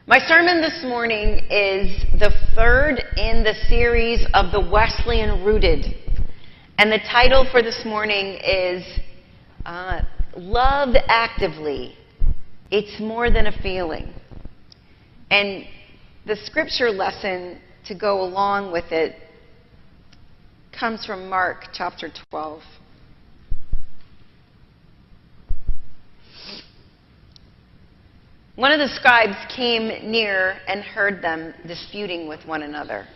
My sermon this morning is the third in the series of the Wesleyan Rooted. And the title for this morning is Love Actively. It's more than a feeling. And the scripture lesson to go along with it comes from Mark chapter 12. One of the scribes came near and heard them disputing with one another.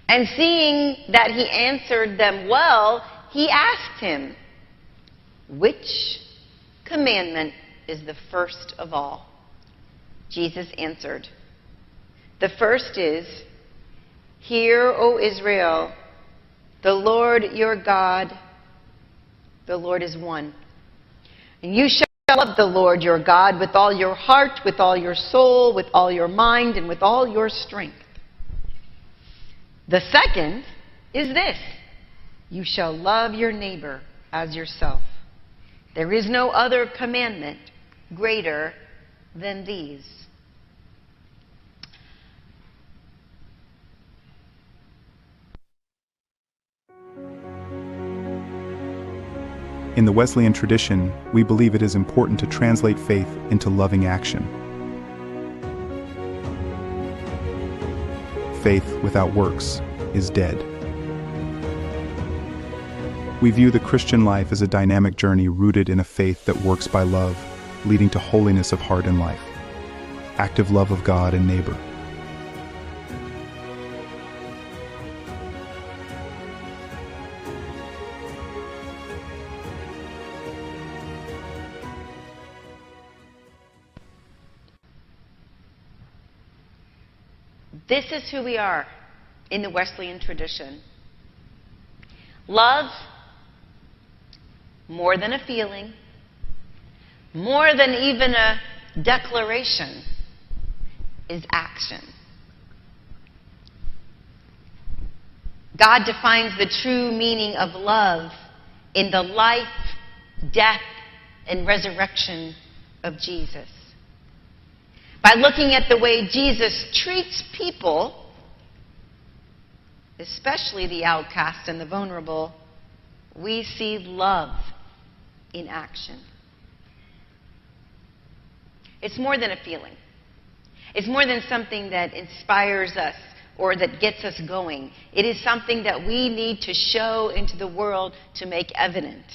And seeing that he answered them well, he asked him, "Which commandment is the first of all?" Jesus answered, "The first is, 'Hear, O Israel, the Lord your God, the Lord is one. And you shall love the Lord your God with all your heart, with all your soul, with all your mind, and with all your strength. The second is this: you shall love your neighbor as yourself. There is no other commandment greater than these." In the Wesleyan tradition, we believe it is important to translate faith into loving action. Faith without works is dead. We view the Christian life as a dynamic journey rooted in a faith that works by love, leading to holiness of heart and life, active love of God and neighbor. This is who we are in the Wesleyan tradition. Love, more than a feeling, more than even a declaration, is action. God defines the true meaning of love in the life, death, and resurrection of Jesus. By looking at the way Jesus treats people, especially the outcast and the vulnerable, we see love in action. It's more than a feeling. It's more than something that inspires us or that gets us going. It is something that we need to show into the world to make evident.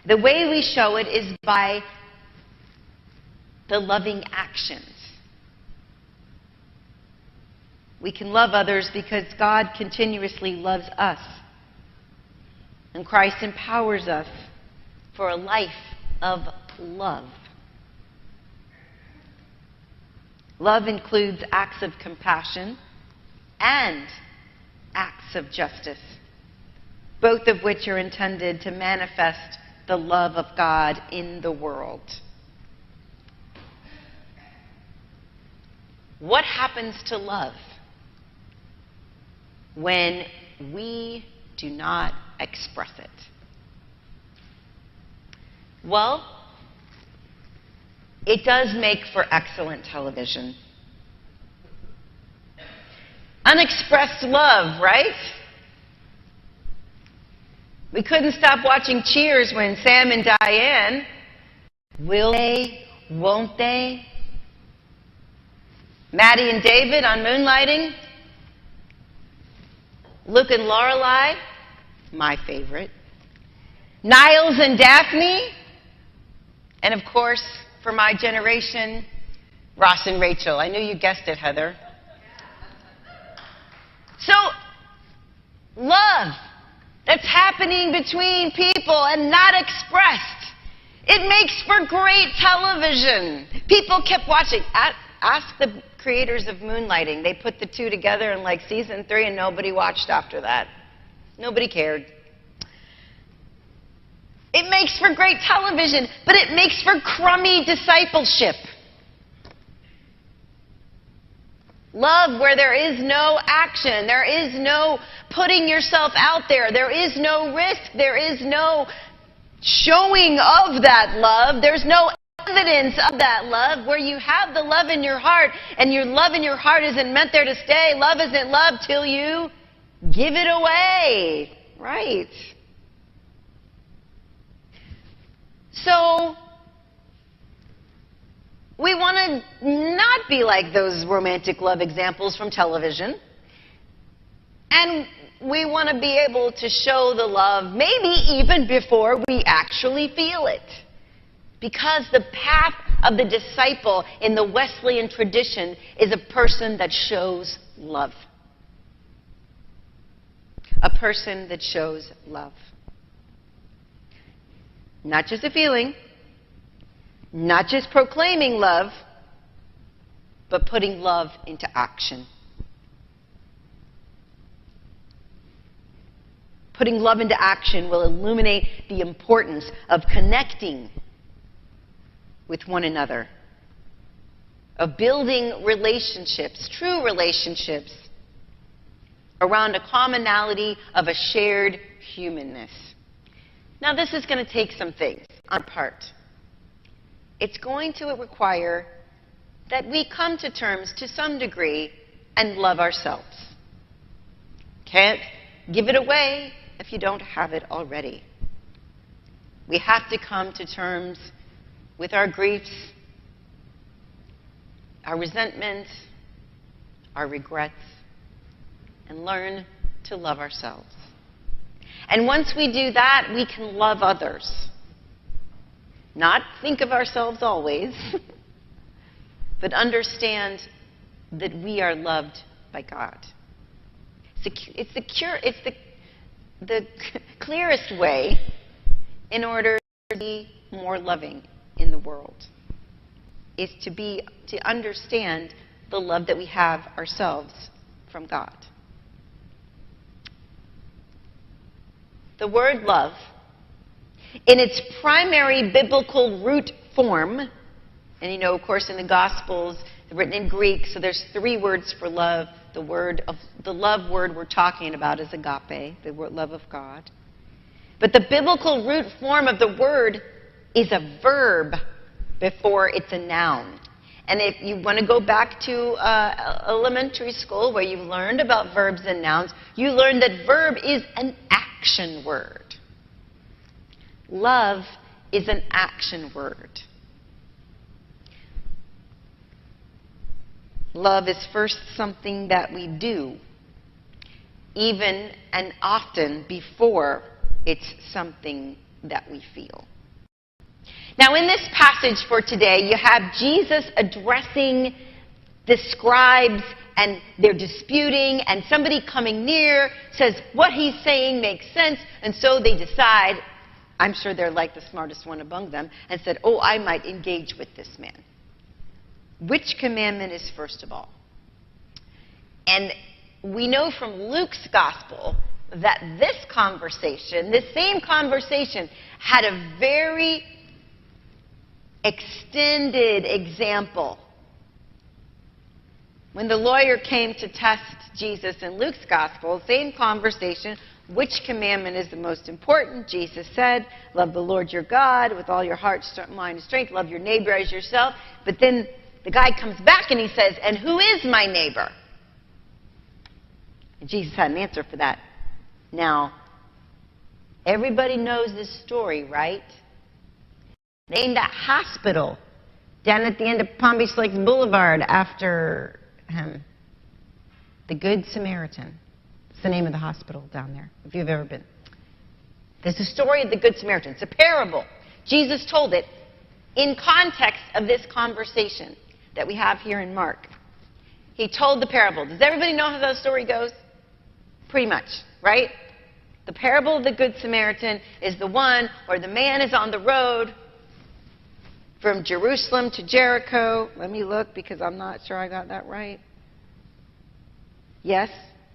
The way we show it is by the loving actions. We can love others because God continuously loves us. And Christ empowers us for a life of love. Love includes acts of compassion and acts of justice, both of which are intended to manifest the love of God in the world. What happens to love when we do not express it? Well, it does make for excellent television. Unexpressed love, right? We couldn't stop watching Cheers when Sam and Diane, will they, won't they? Maddie and David on Moonlighting. Luke and Lorelai, my favorite. Niles and Daphne. And of course, for my generation, Ross and Rachel. I knew you guessed it, Heather. So, love that's happening between people and not expressed. It makes for great television. People kept watching. Ask the creators of Moonlighting. They put the two together in like season 3 and nobody watched after that. Nobody cared. It makes for great television, but it makes for crummy discipleship. Love where there is no action, there is no putting yourself out there, there is no risk, there is no showing of that love, there's no evidence of that love, where you have the love in your heart, and your love in your heart isn't meant there to stay. Love isn't love till you give it away. Right. So, we want to not be like those romantic love examples from television. And we want to be able to show the love maybe even before we actually feel it. Because the path of the disciple in the Wesleyan tradition is a person that shows love. A person that shows love. Not just a feeling, not just proclaiming love, but putting love into action. Putting love into action will illuminate the importance of connecting with one another, of building relationships, true relationships, around a commonality of a shared humanness. Now, this is going to take some things on our part. It's going to require that we come to terms to some degree and love ourselves. Can't give it away if you don't have it already. We have to come to terms with our griefs, our resentments, our regrets, and learn to love ourselves. And once we do that, we can love others. Not think of ourselves always, but understand that we are loved by God. It's the clearest way in order to be more loving in the world, is to understand the love that we have ourselves from God. The word love, in its primary biblical root form, and of course in the Gospels, they're written in Greek, so there's 3 words for love. The love word we're talking about is agape, the word love of God. But the biblical root form of the word is a verb before it's a noun. And if you want to go back to elementary school where you've learned about verbs and nouns, you learn that verb is an action word. Love is an action word. Love is first something that we do, even and often before it's something that we feel. Now, in this passage for today, you have Jesus addressing the scribes, and they're disputing, and somebody coming near says what he's saying makes sense, and so they decide, I'm sure they're like the smartest one among them, and said, oh, I might engage with this man. Which commandment is first of all? And we know from Luke's gospel that this same conversation, had a very extended example. When the lawyer came to test Jesus in Luke's gospel, same conversation, which commandment is the most important? Jesus said, love the Lord your God with all your heart, mind, and strength. Love your neighbor as yourself. But then the guy comes back and he says, and who is my neighbor? And Jesus had an answer for that. Now, everybody knows this story, right? Named that hospital down at the end of Palm Beach Lakes Boulevard after him. The Good Samaritan. It's the name of the hospital down there, if you've ever been. There's a story of the Good Samaritan. It's a parable. Jesus told it in context of this conversation that we have here in Mark. He told the parable. Does everybody know how that story goes? Pretty much, right? The parable of the Good Samaritan is the one where the man is on the road from Jerusalem to Jericho. Let me look because I'm not sure I got that right. Yes,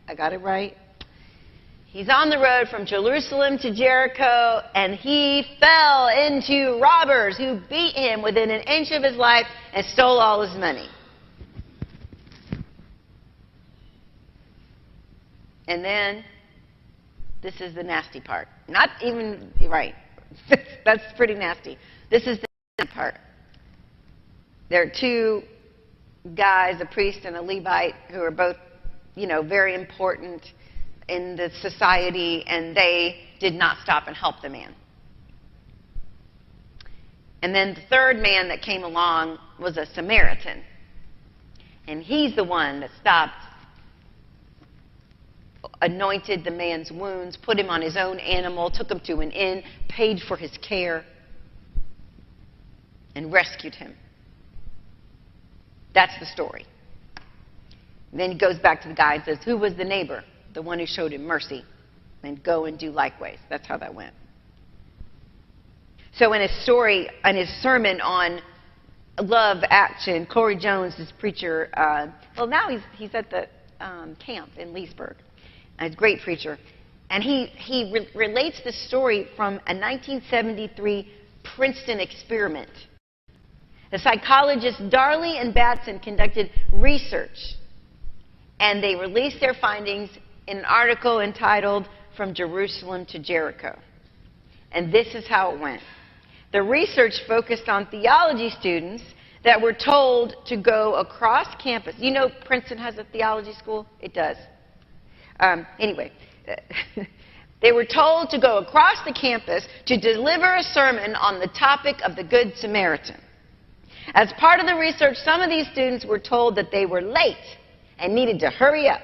I got it right. He's on the road from Jerusalem to Jericho, and he fell into robbers who beat him within an inch of his life and stole all his money. And then, this is the nasty part. Not even, right. That's pretty nasty. This is the nasty part. There are two guys, a priest and a Levite, who are both, very important in the society, and they did not stop and help the man. And then the third man that came along was a Samaritan. And he's the one that stopped, anointed the man's wounds, put him on his own animal, took him to an inn, paid for his care, and rescued him. That's the story. And then he goes back to the guy and says, who was the neighbor? The one who showed him mercy. And go and do likewise. That's how that went. So in his story, in his sermon on love action, Corey Jones, this preacher, now he's at the camp in Leesburg. He's a great preacher. And he relates the story from a 1973 Princeton experiment. The psychologists Darley and Batson conducted research, and they released their findings in an article entitled From Jerusalem to Jericho. And this is how it went. The research focused on theology students that were told to go across campus. You know Princeton has a theology school? It does. Anyway, they were told to go across the campus to deliver a sermon on the topic of the Good Samaritan. As part of the research, some of these students were told that they were late and needed to hurry up.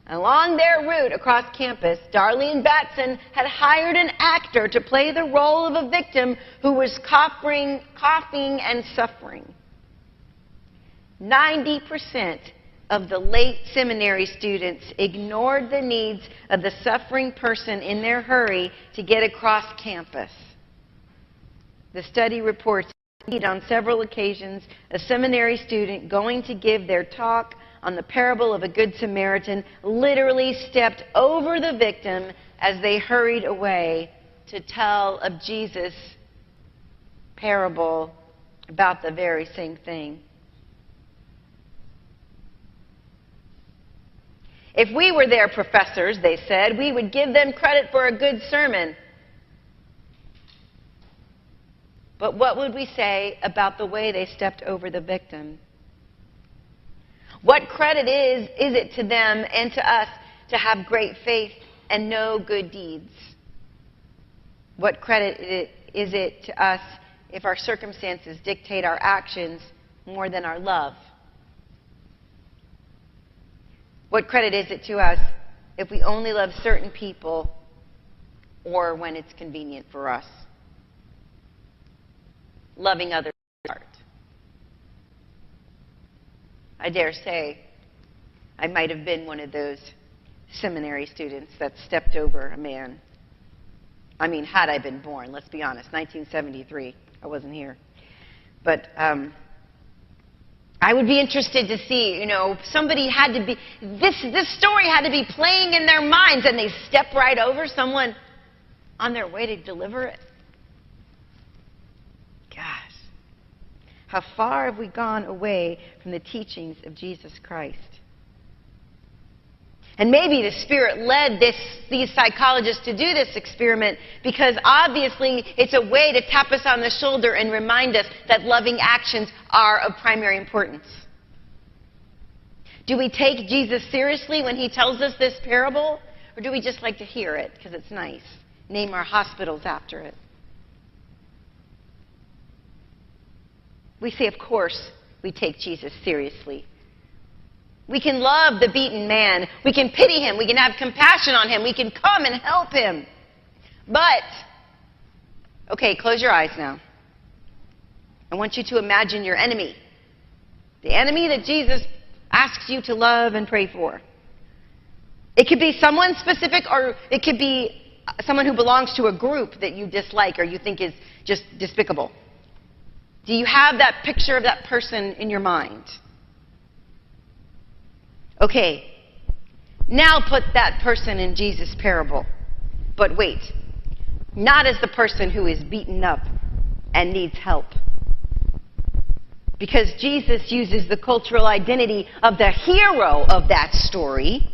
Along their route across campus, Darley and Batson had hired an actor to play the role of a victim who was coughing and suffering. 90% of the late seminary students ignored the needs of the suffering person in their hurry to get across campus. The study reports that on several occasions, a seminary student going to give their talk on the parable of a Good Samaritan literally stepped over the victim as they hurried away to tell of Jesus' parable about the very same thing. If we were their professors, they said, we would give them credit for a good sermon. But what would we say about the way they stepped over the victim? What credit is it to them and to us to have great faith and no good deeds? What credit is it to us if our circumstances dictate our actions more than our love? What credit is it to us if we only love certain people or when it's convenient for us? Loving others is hard. I dare say I might have been one of those seminary students that stepped over a man. I mean, had I been born, let's be honest, 1973, I wasn't here. But I would be interested to see, somebody had to be, this story had to be playing in their minds, and they step right over someone on their way to deliver it. Gosh, how far have we gone away from the teachings of Jesus Christ? And maybe the Spirit led these psychologists to do this experiment because obviously it's a way to tap us on the shoulder and remind us that loving actions are of primary importance. Do we take Jesus seriously when he tells us this parable? Or do we just like to hear it because it's nice? Name our hospitals after it. We say, of course, we take Jesus seriously. We can love the beaten man. We can pity him. We can have compassion on him. We can come and help him. But, okay, close your eyes now. I want you to imagine your enemy. The enemy that Jesus asks you to love and pray for. It could be someone specific, or it could be someone who belongs to a group that you dislike or you think is just despicable. Do you have that picture of that person in your mind? Okay, now put that person in Jesus' parable. But wait, not as the person who is beaten up and needs help. Because Jesus uses the cultural identity of the hero of that story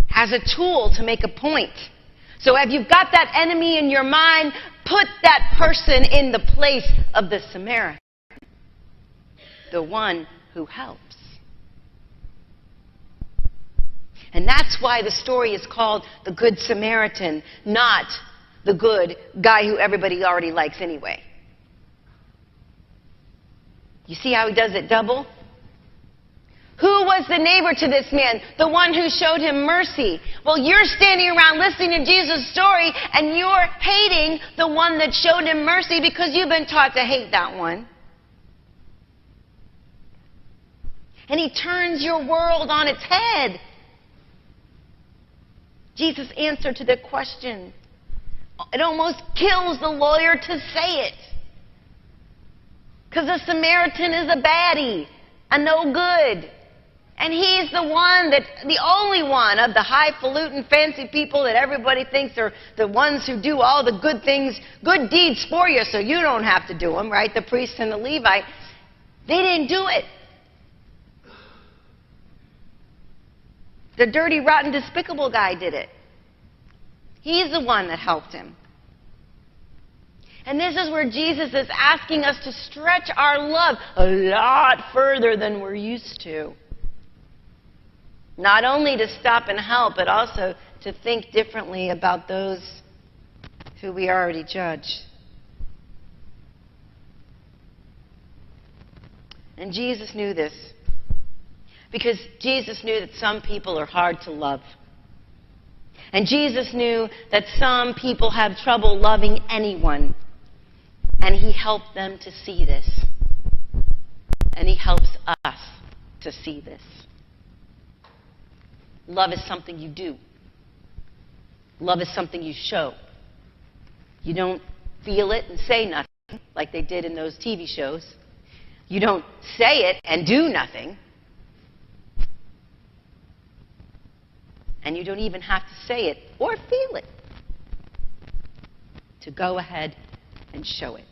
as a tool to make a point. So if you've got that enemy in your mind, put that person in the place of the Samaritan. the one who helps. And that's why the story is called the Good Samaritan, not the good guy who everybody already likes anyway. You see how he does it double? Who was the neighbor to this man? The one who showed him mercy. Well, you're standing around listening to Jesus' story, and you're hating the one that showed him mercy because you've been taught to hate that one. And he turns your world on its head. Jesus' answer to the question, it almost kills the lawyer to say it. Because the Samaritan is a baddie, a no good. And he's the only one of the highfalutin fancy people that everybody thinks are the ones who do all the good things, good deeds for you so you don't have to do them, right? The priest and the Levite. They didn't do it. The dirty, rotten, despicable guy did it. He's the one that helped him. And this is where Jesus is asking us to stretch our love a lot further than we're used to. Not only to stop and help, but also to think differently about those who we already judge. And Jesus knew this. Because Jesus knew that some people are hard to love. And Jesus knew that some people have trouble loving anyone. And he helped them to see this. And he helps us to see this. Love is something you do. Love is something you show. You don't feel it and say nothing like they did in those TV shows. You don't say it and do nothing. And you don't even have to say it or feel it to go ahead and show it.